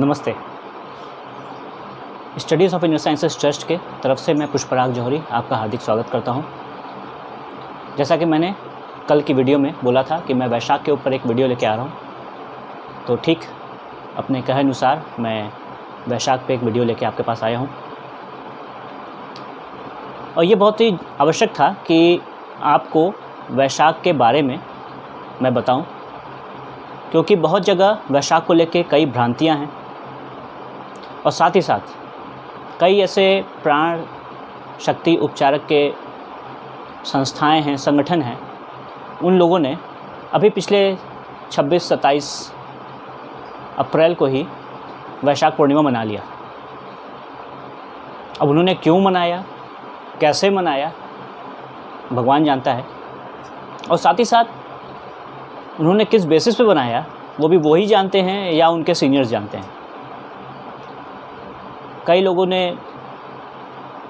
नमस्ते। Studies of Indian sciences trust के तरफ से मैं पुष्पराग जौहरी आपका हार्दिक स्वागत करता हूं। जैसा कि मैंने कल की वीडियो में बोला था कि मैं वैशाख के ऊपर एक वीडियो लेके आ रहा हूं, तो ठीक अपने कहे अनुसार मैं वैशाख पे एक वीडियो लेके आपके पास आया हूं। और ये बहुत ही आवश्यक था कि आपको वैशाख के बारे में मैं बताऊं, क्योंकि बहुत जगह वैशाख को लेके कई भ्रांतियां हैं और साथ ही साथ कई ऐसे प्राण शक्ति उपचारक के संस्थाएं हैं, संगठन हैं, उन लोगों ने अभी पिछले 26-27 अप्रैल को ही वैशाख पूर्णिमा मना लिया। अब उन्होंने क्यों मनाया, कैसे मनाया, भगवान जानता है। और साथ ही साथ उन्होंने किस बेसिस पे बनाया वो भी वही जानते हैं या उनके सीनियर्स जानते हैं। कई लोगों ने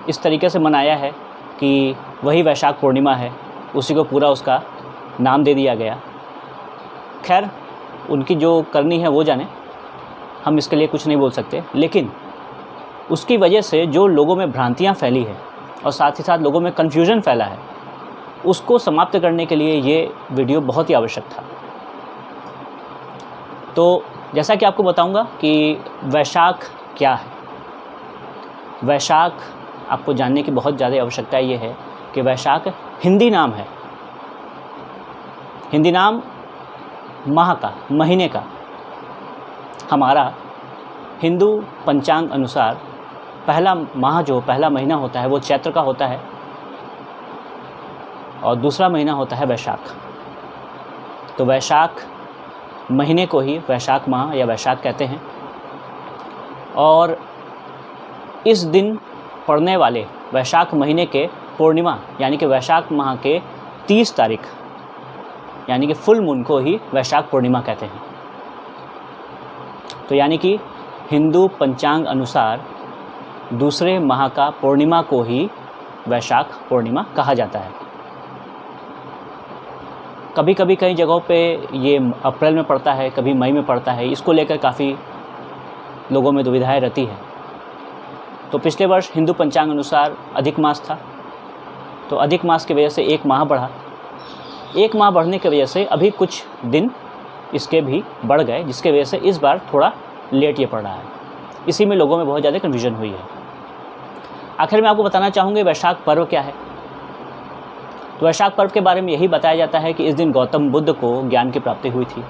इस तरीके से मनाया है कि वही वैशाख पूर्णिमा है, उसी को पूरा उसका नाम दे दिया गया। खैर, उनकी जो करनी है वो जाने, हम इसके लिए कुछ नहीं बोल सकते। लेकिन उसकी वजह से जो लोगों में भ्रांतियाँ फैली है और साथ ही साथ लोगों में कन्फ्यूजन फैला है, उसको समाप्त करने के लिए ये वीडियो बहुत ही आवश्यक था। तो जैसा कि आपको बताऊंगा कि वैशाख क्या है। वैशाख आपको जानने की बहुत ज़्यादा आवश्यकता ये है कि वैशाख हिंदी नाम है। हिंदी नाम माह का, महीने का। हमारा हिंदू पंचांग अनुसार पहला माह जो पहला महीना होता है वो चैत्र का होता है और दूसरा महीना होता है वैशाख। तो वैशाख महीने को ही वैशाख माह या वैशाख कहते हैं। और इस दिन पड़ने वाले वैशाख महीने के पूर्णिमा यानी कि वैशाख माह के 30 तारीख यानी कि फुल मून को ही वैशाख पूर्णिमा कहते हैं। तो यानी कि हिंदू पंचांग अनुसार दूसरे माह का पूर्णिमा को ही वैशाख पूर्णिमा कहा जाता है। कभी कभी कई जगहों पे ये अप्रैल में पड़ता है, कभी मई में पड़ता है। इसको लेकर काफ़ी लोगों में दुविधाएं रहती है। तो पिछले वर्ष हिंदू पंचांग अनुसार अधिक मास था, तो अधिक मास की वजह से एक माह बढ़ा। एक माह बढ़ने की वजह से अभी कुछ दिन इसके भी बढ़ गए, जिसके वजह से इस बार थोड़ा लेट ये पड़ रहा है। इसी में लोगों में बहुत ज़्यादा कन्फ्यूजन हुई है। आखिर में आपको बताना चाहूँगी वैशाख पर्व क्या है। तो वैशाख पर्व के बारे में यही बताया जाता है कि इस दिन गौतम बुद्ध को ज्ञान की प्राप्ति हुई थी।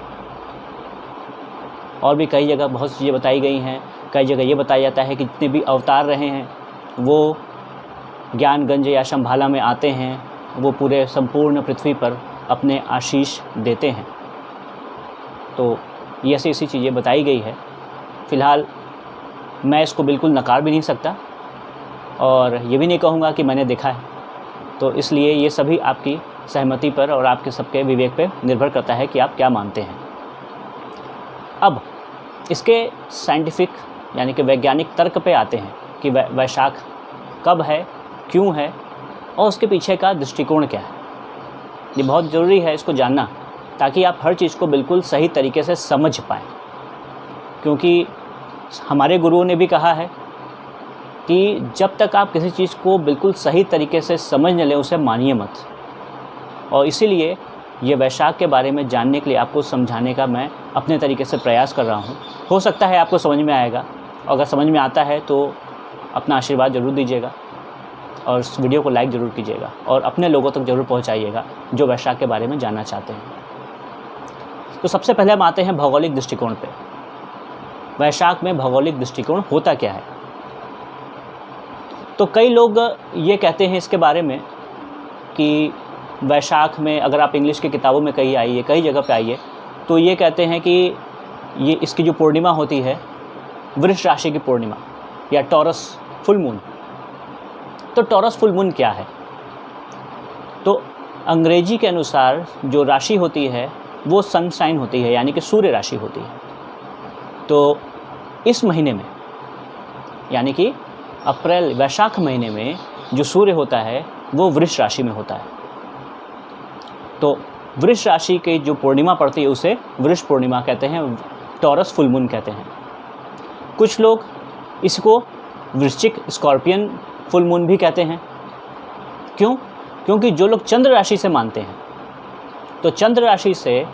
और भी कई जगह बहुत सी चीज़ें बताई गई हैं। कई जगह ये बताया जाता है कि जितने भी अवतार रहे हैं वो ज्ञानगंज या शंभाला में आते हैं, वो पूरे संपूर्ण पृथ्वी पर अपने आशीष देते हैं। तो ये ऐसी चीज़ें बताई गई है। फ़िलहाल मैं इसको बिल्कुल नकार भी नहीं सकता और ये भी नहीं कहूँगा कि मैंने देखा है। तो इसलिए ये सभी आपकी सहमति पर और आपके सबके विवेक पर निर्भर करता है कि आप क्या मानते हैं। अब इसके साइंटिफिक यानी कि वैज्ञानिक तर्क पे आते हैं कि वैशाख कब है, क्यों है और उसके पीछे का दृष्टिकोण क्या है। ये बहुत ज़रूरी है इसको जानना, ताकि आप हर चीज़ को बिल्कुल सही तरीके से समझ पाएँ। क्योंकि हमारे गुरुओं ने भी कहा है कि जब तक आप किसी चीज़ को बिल्कुल सही तरीके से समझ न लें, उसे मानिए मत। और इसीलिए ये वैशाख के बारे में जानने के लिए आपको समझाने का मैं अपने तरीके से प्रयास कर रहा हूँ। हो सकता है आपको समझ में आएगा। अगर समझ में आता है तो अपना आशीर्वाद ज़रूर दीजिएगा और इस वीडियो को लाइक ज़रूर कीजिएगा और अपने लोगों तक ज़रूर पहुँचाइएगा जो वैशाख के बारे में जानना चाहते हैं। तो सबसे पहले हम आते हैं भौगोलिक दृष्टिकोण पे। वैशाख में भौगोलिक दृष्टिकोण होता क्या है। तो कई लोग ये कहते हैं इसके बारे में कि वैशाख में, अगर आप इंग्लिश की किताबों में कहीं आइए, कई जगह पे आइए, तो ये कहते हैं कि ये इसकी जो पूर्णिमा होती है वृष राशि की पूर्णिमा या टॉरस फुल मून। तो टॉरस फुल मून क्या है। तो अंग्रेजी के अनुसार जो राशि होती है वो सनशाइन होती है, यानी कि सूर्य राशि होती है। तो इस महीने में यानी कि अप्रैल वैशाख महीने में जो सूर्य होता है वो वृष राशि में होता है। तो वृष राशि की जो पूर्णिमा पड़ती है उसे वृष पूर्णिमा कहते हैं, टॉरस फुल मून कहते हैं। कुछ लोग इसको वृश्चिक स्कॉर्पियन फुल मून भी कहते हैं। क्यों? क्योंकि जो लोग चंद्र राशि से मानते हैं, तो चंद्र राशि से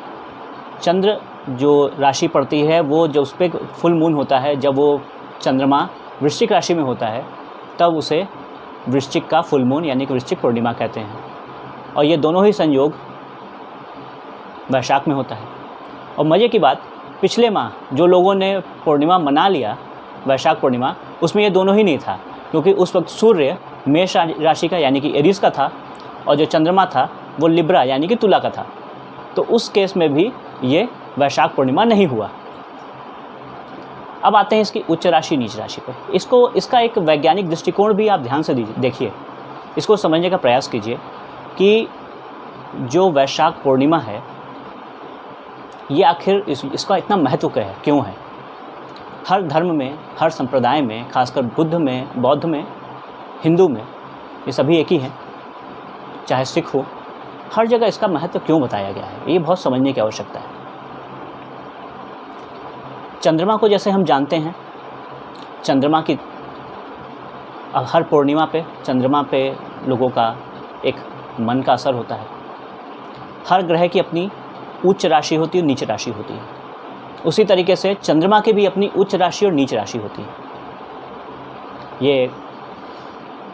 चंद्र जो राशि पड़ती है वो जो उस पर फुल मून होता है, जब वो चंद्रमा वृश्चिक राशि में होता है तब उसे वृश्चिक का फुल मून यानी कि वृश्चिक पूर्णिमा कहते हैं। और ये दोनों ही संयोग वैशाख में होता है। और मज़े की बात, पिछले माह जो लोगों ने पूर्णिमा मना लिया वैशाख पूर्णिमा, उसमें ये दोनों ही नहीं था, क्योंकि उस वक्त सूर्य मेष राशि का यानी कि एरीज का था और जो चंद्रमा था वो लिब्रा यानी कि तुला का था। तो उस केस में भी ये वैशाख पूर्णिमा नहीं हुआ। अब आते हैं इसकी उच्च राशि नीच राशि पर। इसका एक वैज्ञानिक दृष्टिकोण भी आप ध्यान से देखिए, इसको समझने का प्रयास कीजिए कि जो वैशाख पूर्णिमा है ये आखिर इसका इतना महत्व क्यों है। हर धर्म में, हर संप्रदाय में, खासकर बुद्ध में, बौद्ध में, हिंदू में, ये सभी एक ही हैं, चाहे सिख हो, हर जगह इसका महत्व क्यों बताया गया है, ये बहुत समझने की आवश्यकता है। चंद्रमा को जैसे हम जानते हैं, चंद्रमा की हर पूर्णिमा पे चंद्रमा पे लोगों का एक मन का असर होता है। हर ग्रह की अपनी उच्च राशि होती है, नीच राशि होती है। उसी तरीके से चंद्रमा की भी अपनी उच्च राशि और नीच राशि होती है।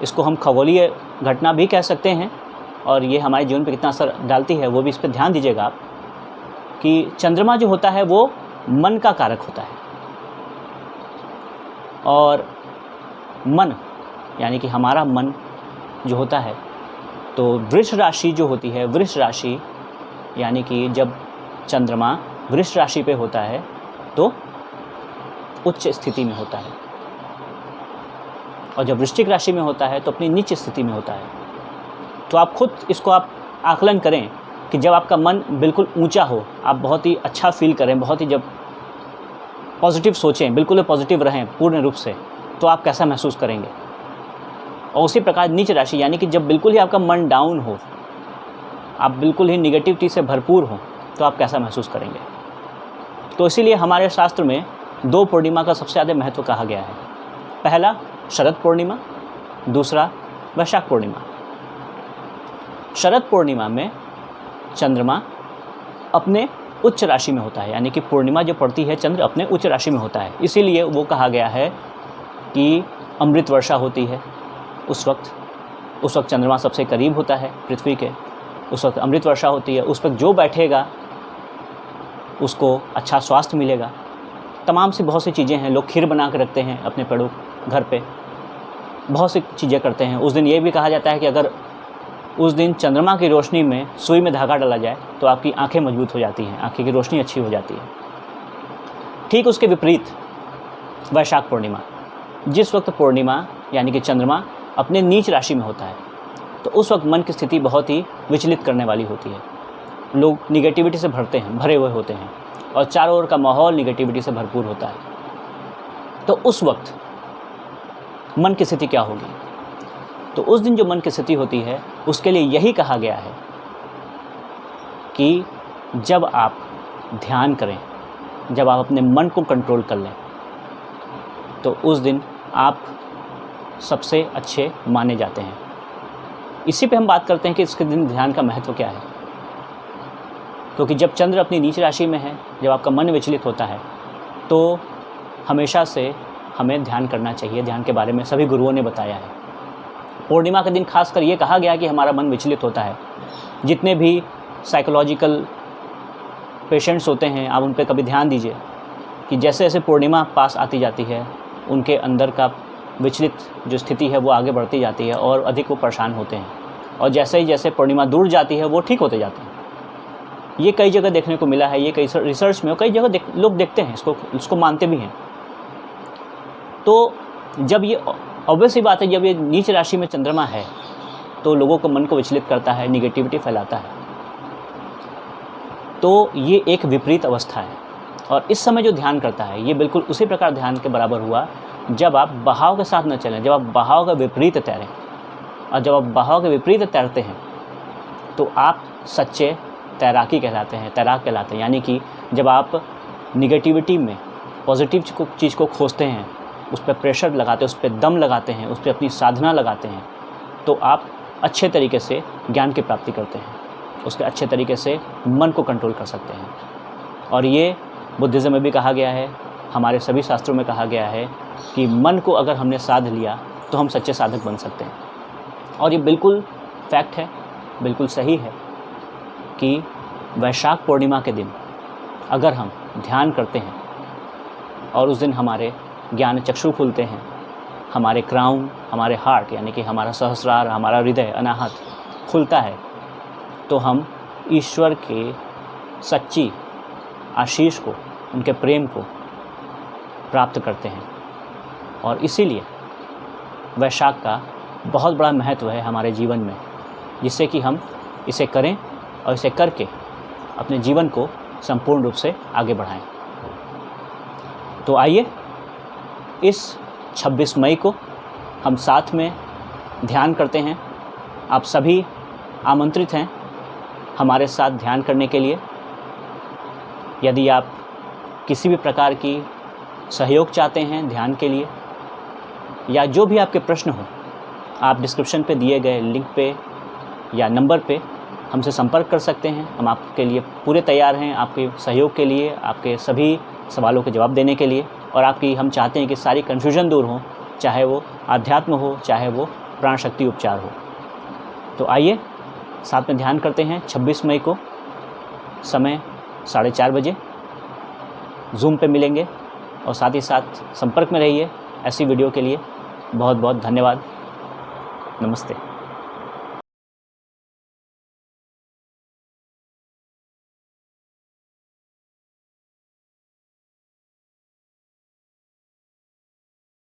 इसको हम खगोलीय घटना भी कह सकते हैं और ये हमारे जीवन पर कितना असर डालती है वो भी इस पर ध्यान दीजिएगा आप, कि चंद्रमा जो होता है वो मन का कारक होता है। और मन यानी कि हमारा मन जो होता है, तो वृष राशि जो होती है, वृष राशि यानी कि जब चंद्रमा वृष राशि पे होता है तो उच्च स्थिति में होता है, और जब वृश्चिक राशि में होता है तो अपनी नीच स्थिति में होता है। तो आप खुद इसको आप आकलन करें कि जब आपका मन बिल्कुल ऊंचा हो, आप बहुत ही अच्छा फील करें, बहुत ही जब पॉजिटिव सोचें, बिल्कुल पॉजिटिव रहें पूर्ण रूप से, तो आप कैसा महसूस करेंगे। और उसी प्रकार नीच राशि यानी कि जब बिल्कुल ही आपका मन डाउन हो, आप बिल्कुल ही निगेटिविटी से भरपूर हो, तो आप कैसा महसूस करेंगे। तो इसीलिए हमारे शास्त्र में 2 पूर्णिमा का सबसे ज़्यादा महत्व कहा गया है। पहला शरद पूर्णिमा, दूसरा वैशाख पूर्णिमा। शरद पूर्णिमा में चंद्रमा अपने उच्च राशि में होता है, यानी कि पूर्णिमा जो पड़ती है चंद्र अपने उच्च राशि में होता है। इसीलिए वो कहा गया है कि अमृत वर्षा होती है उस वक्त चंद्रमा सबसे करीब होता है पृथ्वी के, उस वक्त अमृत वर्षा होती है। उस वक्त जो बैठेगा उसको अच्छा स्वास्थ्य मिलेगा। तमाम सी बहुत सी चीज़ें हैं, लोग खीर बना के रखते हैं अपने पेड़ों घर पे, बहुत सी चीज़ें करते हैं। उस दिन ये भी कहा जाता है कि अगर उस दिन चंद्रमा की रोशनी में सुई में धागा डाला जाए तो आपकी आंखें मजबूत हो जाती हैं, आंखें की रोशनी अच्छी हो जाती है। ठीक उसके विपरीत वैशाख पूर्णिमा, जिस वक्त पूर्णिमा यानी कि चंद्रमा अपने नीच राशि में होता है, तो उस वक्त मन की स्थिति बहुत ही विचलित करने वाली होती है। लोग निगेटिविटी से भरे हुए होते हैं और चारों ओर का माहौल निगेटिविटी से भरपूर होता है। तो उस वक्त मन की स्थिति क्या होगी? तो उस दिन जो मन की स्थिति होती है उसके लिए यही कहा गया है कि जब आप ध्यान करें, जब आप अपने मन को कंट्रोल कर लें, तो उस दिन आप सबसे अच्छे माने जाते हैं। इसी पे हम बात करते हैं कि इसके दिन ध्यान का महत्व क्या है। क्योंकि जब चंद्र अपनी नीच राशि में है, जब आपका मन विचलित होता है, तो हमेशा से हमें ध्यान करना चाहिए। ध्यान के बारे में सभी गुरुओं ने बताया है। पूर्णिमा के दिन खासकर ये कहा गया कि हमारा मन विचलित होता है। जितने भी साइकोलॉजिकल पेशेंट्स होते हैं, आप उन पर कभी ध्यान दीजिए कि जैसे जैसे पूर्णिमा पास आती जाती है, उनके अंदर का विचलित जो स्थिति है वो आगे बढ़ती जाती है और अधिक वो परेशान होते हैं। और जैसे ही जैसे पूर्णिमा दूर जाती है वो ठीक होते जाते हैं। ये कई जगह देखने को मिला है, ये कई रिसर्च में, कई जगह लोग देखते हैं, इसको मानते भी हैं। तो जब ये ऑब्वियस ही बात है, जब ये नीच राशि में चंद्रमा है तो लोगों को मन को विचलित करता है, निगेटिविटी फैलाता है। तो ये एक विपरीत अवस्था है। और इस समय जो ध्यान करता है ये बिल्कुल उसी प्रकार ध्यान के बराबर हुआ जब आप बहाव के साथ न चलें, जब आप बहाव का विपरीत तैरें। और जब आप बहाव के विपरीत तैरते हैं तो आप सच्चे तैराकी कहलाते हैं, तैराक कहलाते हैं। यानी कि जब आप निगेटिविटी में पॉजिटिव चीज़ को खोजते हैं, उस पर प्रेशर लगाते हैं, उस पर दम लगाते हैं, उस पर अपनी साधना लगाते हैं, तो आप अच्छे तरीके से ज्ञान की प्राप्ति करते हैं, उसके अच्छे तरीके से मन को कंट्रोल कर सकते हैं। और ये बुद्धिज़्म में भी कहा गया है, हमारे सभी शास्त्रों में कहा गया है कि मन को अगर हमने साध लिया तो हम सच्चे साधक बन सकते हैं। और ये बिल्कुल फैक्ट है, बिल्कुल सही है कि वैशाख पूर्णिमा के दिन अगर हम ध्यान करते हैं और उस दिन हमारे ज्ञान चक्षु खुलते हैं, हमारे क्राउन, हमारे हार्ट यानी कि हमारा सहस्रार, हमारा हृदय अनाहत खुलता है, तो हम ईश्वर के सच्ची आशीष को, उनके प्रेम को प्राप्त करते हैं। और इसीलिए वैशाख का बहुत बड़ा महत्व है हमारे जीवन में, जिससे कि हम इसे करें और इसे करके अपने जीवन को संपूर्ण रूप से आगे बढ़ाएं। तो आइए इस 26 मई को हम साथ में ध्यान करते हैं। आप सभी आमंत्रित हैं हमारे साथ ध्यान करने के लिए। यदि आप किसी भी प्रकार की सहयोग चाहते हैं ध्यान के लिए, या जो भी आपके प्रश्न हो, आप डिस्क्रिप्शन पे दिए गए लिंक पे या नंबर पे हमसे संपर्क कर सकते हैं। हम आपके लिए पूरे तैयार हैं, आपके सहयोग के लिए, आपके सभी सवालों के जवाब देने के लिए। और आपकी हम चाहते हैं कि सारी कन्फ्यूजन दूर हो, चाहे वो आध्यात्म हो, चाहे वो प्राण शक्ति उपचार हो। तो आइए साथ में ध्यान करते हैं 26 मई को, समय 4:30 बजे जूम पे मिलेंगे। और साथ ही साथ संपर्क में रहिए ऐसी वीडियो के लिए। बहुत बहुत धन्यवाद। नमस्ते।